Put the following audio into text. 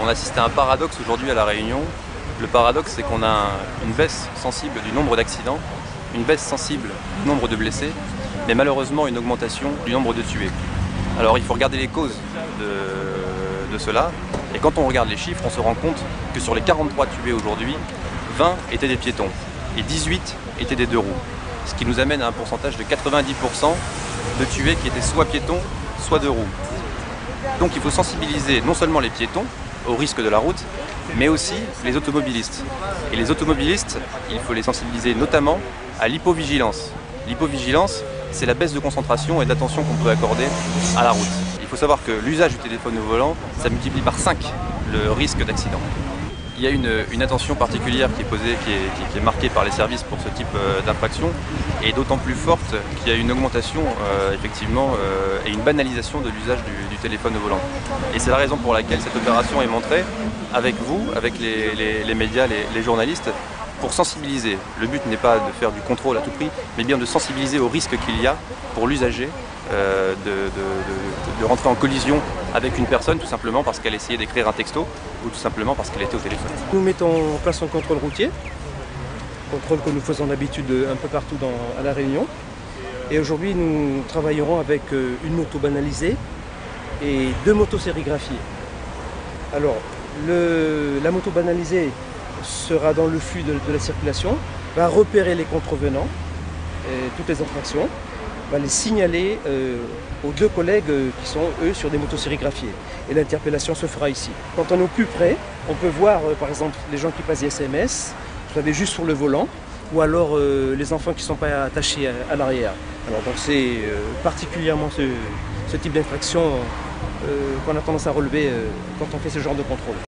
On assiste à un paradoxe aujourd'hui à La Réunion. Le paradoxe, c'est qu'on a une baisse sensible du nombre d'accidents, une baisse sensible du nombre de blessés, mais malheureusement une augmentation du nombre de tués. Alors il faut regarder les causes de cela, et quand on regarde les chiffres, on se rend compte que sur les 43 tués aujourd'hui, 20 étaient des piétons et 18 étaient des deux roues. Ce qui nous amène à un pourcentage de 90% de tués qui étaient soit piétons, soit deux roues. Donc il faut sensibiliser non seulement les piétons au risque de la route, mais aussi les automobilistes. Et les automobilistes, il faut les sensibiliser notamment à l'hypovigilance. L'hypovigilance, c'est la baisse de concentration et d'attention qu'on peut accorder à la route. Il faut savoir que l'usage du téléphone au volant, ça multiplie par 5 le risque d'accident. Il y a une attention particulière qui est posée, qui est marquée par les services pour ce type d'infraction, et d'autant plus forte qu'il y a une augmentation effectivement et une banalisation de l'usage du téléphone au volant. Et c'est la raison pour laquelle cette opération est montrée avec vous, avec les médias, les journalistes, pour sensibiliser. Le but n'est pas de faire du contrôle à tout prix, mais bien de sensibiliser au risque qu'il y a pour l'usager de rentrer en collision avec une personne tout simplement parce qu'elle essayait d'écrire un texto ou tout simplement parce qu'elle était au téléphone. Nous mettons en place un contrôle routier, contrôle que nous faisons d'habitude un peu partout à La Réunion. Et aujourd'hui nous travaillerons avec une moto banalisée et 2 motos sérigraphiées. Alors la moto banalisée sera dans le flux de la circulation, va repérer les contrevenants, toutes les infractions, va les signaler aux 2 collègues qui sont eux sur des motos sérigraphiées. Et l'interpellation se fera ici. Quand on est au plus près, on peut voir par exemple les gens qui passent des SMS, vous savez, juste sur le volant, ou alors les enfants qui ne sont pas attachés à l'arrière. Alors donc c'est particulièrement ce type d'infraction qu'on a tendance à relever quand on fait ce genre de contrôle.